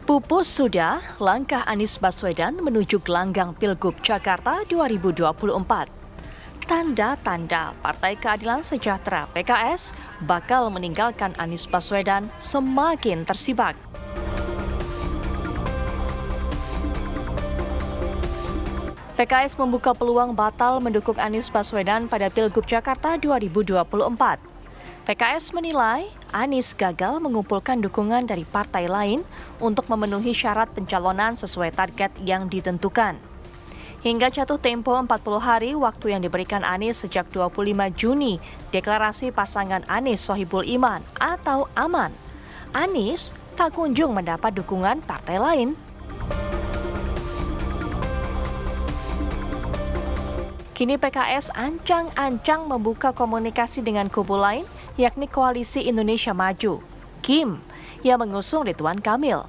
Pupus sudah langkah Anies Baswedan menuju gelanggang Pilgub Jakarta 2024. Tanda-tanda Partai Keadilan Sejahtera (PKS) bakal meninggalkan Anies Baswedan semakin tersibak. PKS membuka peluang batal mendukung Anies Baswedan pada Pilgub Jakarta 2024. PKS menilai Anies gagal mengumpulkan dukungan dari partai lain untuk memenuhi syarat pencalonan sesuai target yang ditentukan. Hingga jatuh tempo 40 hari waktu yang diberikan Anies sejak 25 Juni, deklarasi pasangan Anies Sohibul Iman atau Aman, Anies tak kunjung mendapat dukungan partai lain. Kini PKS ancang-ancang membuka komunikasi dengan kubu lain, yakni Koalisi Indonesia Maju, KIM, yang mengusung Ridwan Kamil.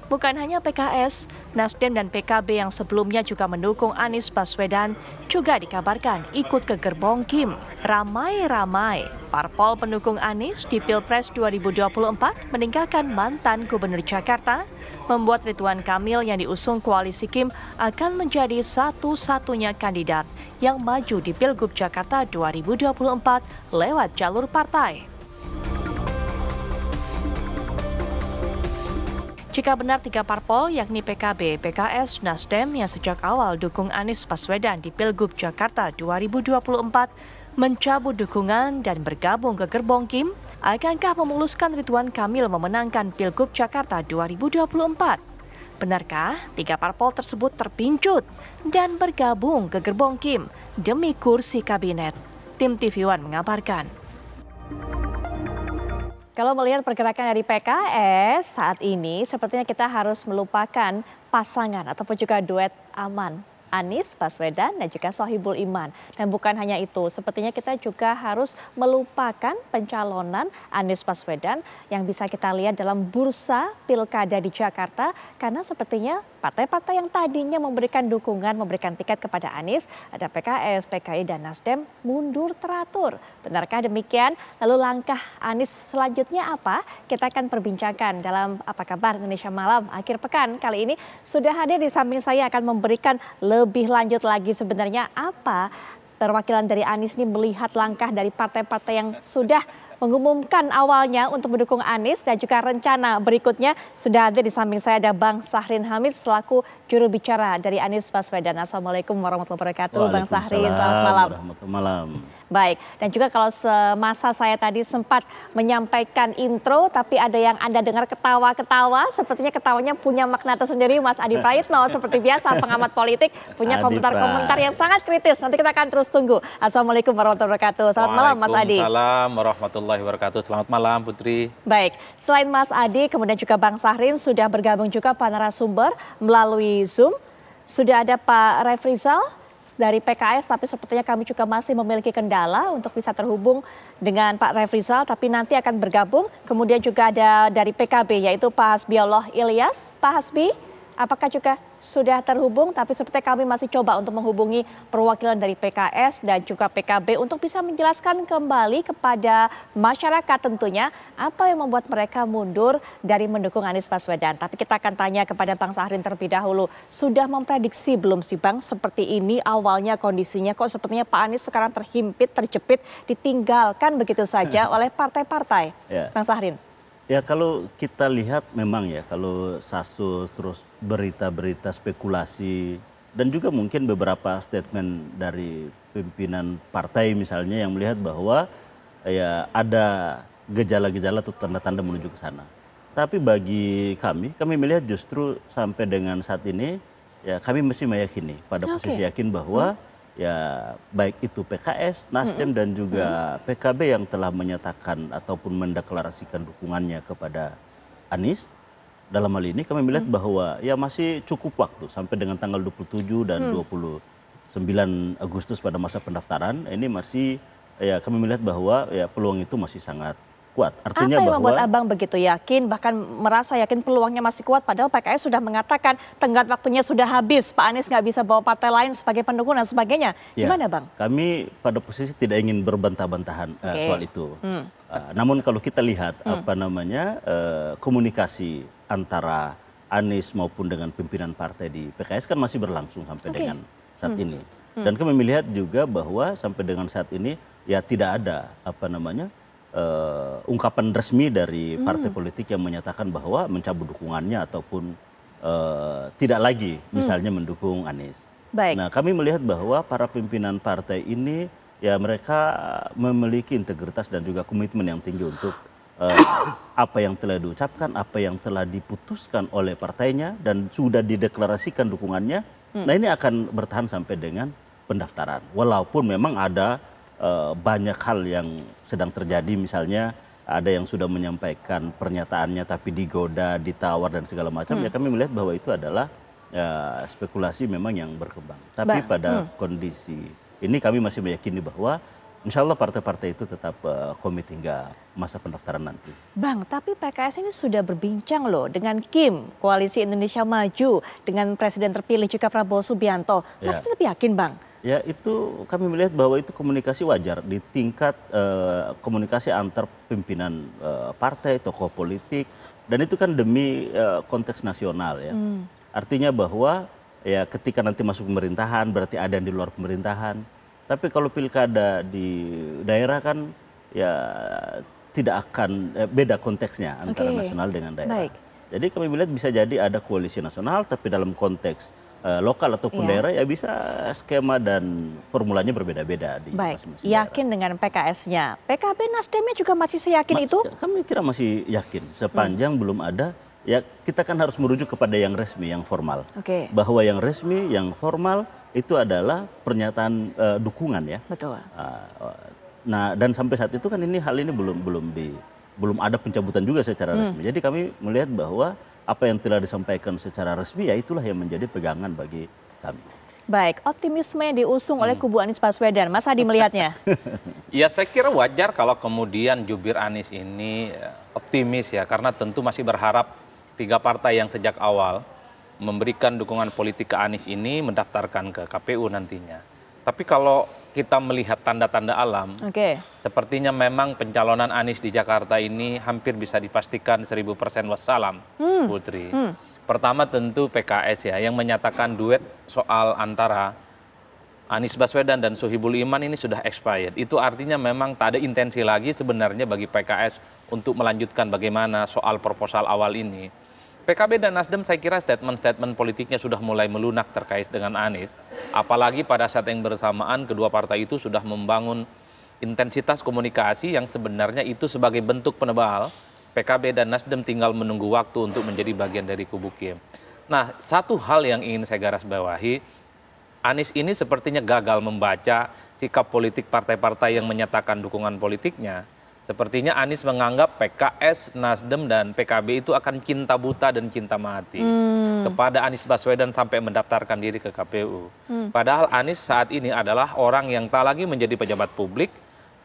Bukan hanya PKS, Nasdem dan PKB yang sebelumnya juga mendukung Anies Baswedan juga dikabarkan ikut ke gerbong KIM. Ramai-ramai parpol pendukung Anies di Pilpres 2024 meninggalkan mantan Gubernur Jakarta, membuat Ridwan Kamil yang diusung Koalisi KIM akan menjadi satu-satunya kandidat yang maju di Pilgub Jakarta 2024 lewat jalur partai. Jika benar tiga parpol yakni PKB, PKS, Nasdem yang sejak awal dukung Anies Baswedan di Pilgub Jakarta 2024 mencabut dukungan dan bergabung ke gerbong KIM, akankah memuluskan Ridwan Kamil memenangkan Pilgub Jakarta 2024? Benarkah tiga parpol tersebut terpincut dan bergabung ke gerbong KIM demi kursi kabinet? Tim TV One mengabarkan. Kalau melihat pergerakan dari PKS saat ini, sepertinya kita harus melupakan pasangan ataupun juga duet Aman, Anies Baswedan dan juga Sohibul Iman. Dan bukan hanya itu, sepertinya kita juga harus melupakan pencalonan Anies Baswedan yang bisa kita lihat dalam bursa pilkada di Jakarta. Karena sepertinya partai-partai yang tadinya memberikan dukungan, memberikan tiket kepada Anies, ada PKS, PKI dan Nasdem mundur teratur. Benarkah demikian? Lalu langkah Anies selanjutnya apa? Kita akan perbincangkan dalam Apa Kabar Indonesia Malam akhir pekan. Kali ini sudah hadir di samping saya akan memberikan lebih lanjut lagi sebenarnya apa perwakilan dari Anies ini melihat langkah dari partai-partai yang sudah mengumumkan awalnya untuk mendukung Anies dan juga rencana berikutnya. Sudah ada di samping saya ada Bang Sahrin Hamid selaku juru bicara dari Anies Baswedan. Assalamualaikum warahmatullahi wabarakatuh. Bang Sahrin, selamat malam. Malam. Baik, dan juga kalau semasa saya tadi sempat menyampaikan intro, tapi ada yang Anda dengar ketawa-ketawa, sepertinya ketawanya punya makna tersendiri. Mas Adi Praitno, seperti biasa pengamat politik, punya komentar-komentar yang sangat kritis. Nanti kita akan terus tunggu. Assalamualaikum warahmatullahi wabarakatuh. Selamat malam Mas Adi. Waalaikumsalam warahmatullahi wabarakatuh. Selamat malam Putri. Baik, selain Mas Adi, kemudian juga Bang Sahrin sudah bergabung juga para narasumber melalui Zoom. Sudah ada Pak Refrizal dari PKS, tapi sepertinya kami juga masih memiliki kendala untuk bisa terhubung dengan Pak Refrizal, tapi nanti akan bergabung. Kemudian juga ada dari PKB, yaitu Pak Hasbiullah Ilyas. Pak Hasbi, apakah juga sudah terhubung? Tapi sepertinya kami masih coba untuk menghubungi perwakilan dari PKS dan juga PKB untuk bisa menjelaskan kembali kepada masyarakat tentunya apa yang membuat mereka mundur dari mendukung Anies Baswedan. Tapi kita akan tanya kepada Bang Sahrin terlebih dahulu. Sudah memprediksi belum sih Bang seperti ini awalnya kondisinya kok sepertinya Pak Anies sekarang terhimpit, terjepit, ditinggalkan begitu saja oleh partai-partai? Ya. Bang Sahrin. Ya kalau kita lihat memang ya kalau kasus terus berita-berita spekulasi dan juga mungkin beberapa statement dari pimpinan partai misalnya yang melihat bahwa ya ada gejala-gejala atau tanda-tanda menuju ke sana. Tapi bagi kami melihat justru sampai dengan saat ini ya kami masih meyakini pada posisi yakin bahwa ya baik itu PKS, Nasdem dan juga PKB yang telah menyatakan ataupun mendeklarasikan dukungannya kepada Anies. Dalam hal ini kami melihat bahwa ya masih cukup waktu sampai dengan tanggal 27 dan 29 Agustus pada masa pendaftaran. Ini masih ya kami melihat bahwa ya peluang itu masih sangat kuat. Artinya apa yang membuat Abang begitu yakin, bahkan merasa yakin peluangnya masih kuat, padahal PKS sudah mengatakan tenggat waktunya sudah habis, Pak Anies nggak bisa bawa partai lain sebagai pendukung dan sebagainya. Gimana Bang? Kami pada posisi tidak ingin berbantah-bantahan soal itu. Namun kalau kita lihat komunikasi antara Anies maupun dengan pimpinan partai di PKS kan masih berlangsung sampai dengan saat ini. Dan kami melihat juga bahwa sampai dengan saat ini ya tidak ada ungkapan resmi dari partai politik yang menyatakan bahwa mencabut dukungannya ataupun tidak lagi misalnya mendukung Anies. Baik. Nah, kami melihat bahwa para pimpinan partai ini ya mereka memiliki integritas dan juga komitmen yang tinggi untuk apa yang telah diucapkan, apa yang telah diputuskan oleh partainya dan sudah dideklarasikan dukungannya. Nah, ini akan bertahan sampai dengan pendaftaran. Walaupun memang ada banyak hal yang sedang terjadi, misalnya ada yang sudah menyampaikan pernyataannya tapi digoda, ditawar dan segala macam. Ya kami melihat bahwa itu adalah spekulasi memang yang berkembang. Tapi pada kondisi ini kami masih meyakini bahwa insya Allah partai-partai itu tetap komit hingga masa pendaftaran nanti. Bang, tapi PKS ini sudah berbincang loh dengan Kim, Koalisi Indonesia Maju, dengan Presiden terpilih juga Prabowo Subianto. Masih tetap yakin, Bang? Ya, itu kami melihat bahwa itu komunikasi wajar di tingkat komunikasi antar pimpinan partai, tokoh politik, dan itu kan demi konteks nasional ya. Artinya bahwa ya ketika nanti masuk pemerintahan berarti ada yang di luar pemerintahan. Tapi kalau pilkada di daerah kan ya tidak akan beda konteksnya antara nasional dengan daerah. Baik. Jadi kami melihat bisa jadi ada koalisi nasional tapi dalam konteks lokal ataupun daerah ya bisa skema dan formulanya berbeda-beda di masing-masing daerah. Yakin dengan PKS-nya. PKB Nasdemnya juga masih seyakin itu? Kami kira masih yakin sepanjang belum ada. Ya kita kan harus merujuk kepada yang resmi, yang formal. Bahwa yang resmi, yang formal itu adalah pernyataan dukungan ya. Betul. Nah dan sampai saat itu kan hal ini belum ada pencabutan juga secara resmi. Jadi kami melihat bahwa apa yang telah disampaikan secara resmi ya itulah yang menjadi pegangan bagi kami. Baik, optimisme yang diusung oleh kubu Anies Baswedan, Mas Hadi melihatnya? Ya saya kira wajar kalau kemudian jubir Anies ini optimis ya, karena tentu masih berharap 3 partai yang sejak awal memberikan dukungan politik ke Anies ini mendaftarkan ke KPU nantinya. Tapi kalau kita melihat tanda-tanda alam, sepertinya memang pencalonan Anies di Jakarta ini hampir bisa dipastikan 1000% wassalam, Putri. Pertama tentu PKS ya, yang menyatakan duet soal antara Anies Baswedan dan Sohibul Iman ini sudah expired. Itu artinya memang tak ada intensi lagi sebenarnya bagi PKS untuk melanjutkan bagaimana soal proposal awal ini. PKB dan Nasdem saya kira statement-statement politiknya sudah mulai melunak terkait dengan Anies. Apalagi pada saat yang bersamaan kedua partai itu sudah membangun intensitas komunikasi yang sebenarnya itu sebagai bentuk penebal. PKB dan Nasdem tinggal menunggu waktu untuk menjadi bagian dari kubu Kim. Nah, satu hal yang ingin saya garis bawahi, Anies ini sepertinya gagal membaca sikap politik partai-partai yang menyatakan dukungan politiknya. Sepertinya Anies menganggap PKS, Nasdem, dan PKB itu akan cinta buta dan cinta mati kepada Anies Baswedan sampai mendaftarkan diri ke KPU. Padahal Anies saat ini adalah orang yang tak lagi menjadi pejabat publik,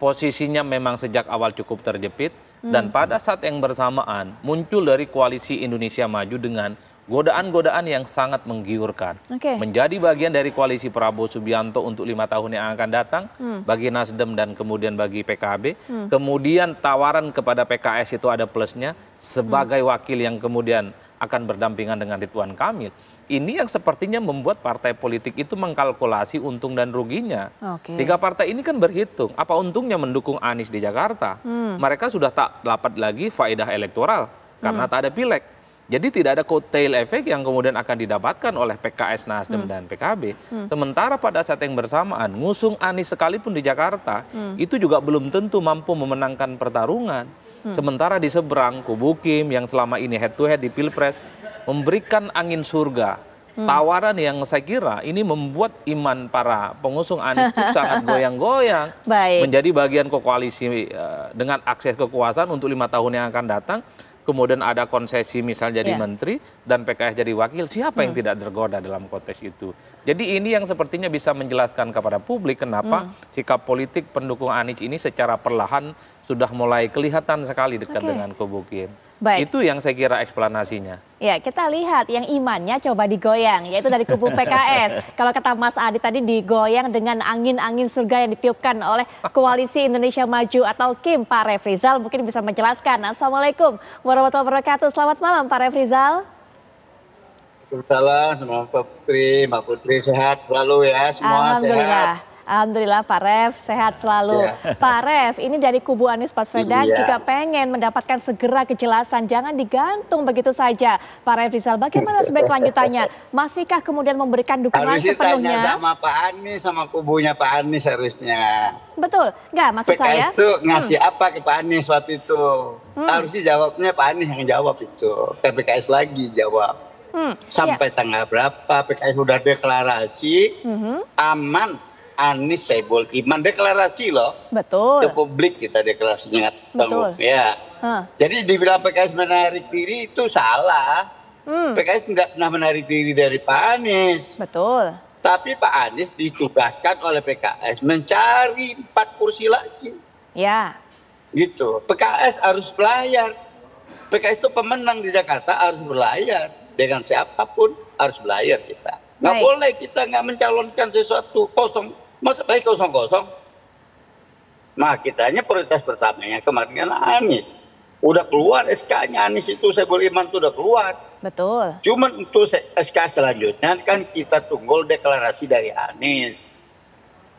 posisinya memang sejak awal cukup terjepit, dan pada saat yang bersamaan muncul dari Koalisi Indonesia Maju dengan godaan-godaan yang sangat menggiurkan. Menjadi bagian dari koalisi Prabowo Subianto untuk 5 tahun yang akan datang, bagi Nasdem dan kemudian bagi PKB. Kemudian tawaran kepada PKS itu ada plusnya, sebagai wakil yang kemudian akan berdampingan dengan Ridwan Kamil. Ini yang sepertinya membuat partai politik itu mengkalkulasi untung dan ruginya. 3 partai ini kan berhitung, apa untungnya mendukung Anies di Jakarta. Mereka sudah tak dapat lagi faedah elektoral, karena tak ada pileg. Jadi tidak ada coattail effect yang kemudian akan didapatkan oleh PKS, Nasdem, dan PKB. Sementara pada saat yang bersamaan, ngusung Anies sekalipun di Jakarta, itu juga belum tentu mampu memenangkan pertarungan. Sementara di seberang, kubu Kim yang selama ini head to head di Pilpres, memberikan angin surga. Tawaran yang saya kira ini membuat iman para pengusung Anies itu sangat goyang-goyang. Menjadi bagian koalisi dengan akses kekuasaan untuk 5 tahun yang akan datang. Kemudian ada konsesi misal jadi menteri dan PKS jadi wakil, siapa yang tidak tergoda dalam konteks itu. Jadi ini yang sepertinya bisa menjelaskan kepada publik kenapa sikap politik pendukung Anies ini secara perlahan sudah mulai kelihatan sekali dekat dengan kubu Kim. Itu yang saya kira eksplanasinya. Ya, kita lihat yang imannya coba digoyang, yaitu dari kubu PKS. Kalau kata Mas Adi tadi digoyang dengan angin-angin surga yang ditiupkan oleh Koalisi Indonesia Maju atau Kim. Pak Refrizal mungkin bisa menjelaskan. Assalamualaikum warahmatullahi wabarakatuh. Selamat malam Pak Refrizal. Waalaikumsalam, semua Mbak Putri sehat selalu ya, semua Alhamdulillah. sehat. Alhamdulillah Pak Ref sehat selalu. Ya. Pak Ref, ini dari kubu Anies Baswedan Iya. juga pengen mendapatkan segera kejelasan, jangan digantung begitu saja. Pak Ref Rizal, bagaimana sebaik kelanjutannya? Masihkah kemudian memberikan dukungan Harus ditanya sepenuhnya? sama Pak Anies, sama kubunya Pak Anies harusnya. Betul, nggak maksud saya? PKS itu ngasih apa ke Pak Anies waktu itu? Harusnya jawabnya Pak Anies yang jawab itu. Kan PKS lagi jawab. Sampai tanggal berapa PKS udah deklarasi aman Anies Sohibul Iman, deklarasi loh. Betul. Ke publik kita deklarasinya. Betul. Ya. Hah. Jadi dibilang PKS menarik diri itu salah. PKS tidak pernah menarik diri dari Pak Anies. Betul. Tapi Pak Anies ditugaskan oleh PKS mencari 4 kursi lagi. Ya. Gitu. PKS harus belayar. PKS itu pemenang di Jakarta harus belayar. Dengan siapapun harus belayar kita. Nggak Baik. boleh kita nggak mencalonkan sesuatu kosong. Masa baik kosong-kosong. Nah kitanya prioritas pertamanya kemarin kan Anies. Udah keluar SK-nya Anies itu, Sohibul Iman itu udah keluar. Betul. Cuman untuk SK selanjutnya kan kita tunggu deklarasi dari Anies.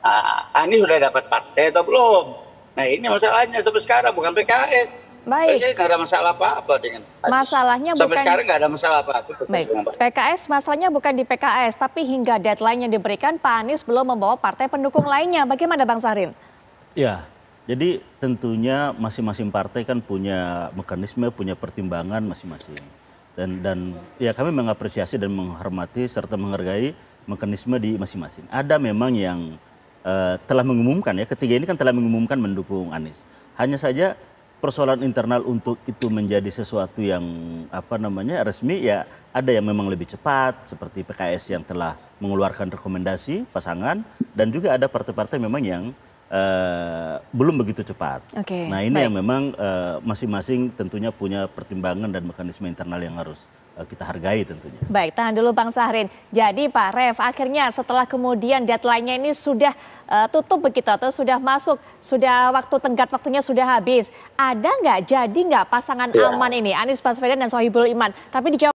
Nah, Anies sudah dapat partai atau belum? Nah ini masalahnya sampai sekarang bukan PKS. Baik. PKS nggak ada masalah apa-apa dengan Anies. Masalahnya sampai bukan- sekarang nggak ada masalah apa-apa. Baik, PKS masalahnya bukan di PKS, tapi hingga deadline yang diberikan Pak Anies belum membawa partai pendukung lainnya. Bagaimana Bang Sahrin? Ya, jadi tentunya masing-masing partai kan punya mekanisme, punya pertimbangan masing-masing. Dan ya kami mengapresiasi dan menghormati serta menghargai mekanisme di masing-masing. Ada memang yang telah mengumumkan ya, ketiga ini kan telah mengumumkan mendukung Anies. Hanya saja persoalan internal untuk itu menjadi sesuatu yang resmi ya ada yang memang lebih cepat seperti PKS yang telah mengeluarkan rekomendasi pasangan dan juga ada partai-partai memang yang belum begitu cepat. Oke, Nah ini baik. yang memang masing-masing tentunya punya pertimbangan dan mekanisme internal yang harus kita hargai tentunya. Baik, tahan dulu Bang Sahrin. Jadi Pak Ref, akhirnya setelah kemudian deadline-nya ini sudah tutup begitu atau sudah masuk, sudah tenggat waktunya sudah habis. Ada nggak, jadi nggak pasangan Ya. aman ini, Anies Baswedan dan Sohibul Iman? Tapi dijawab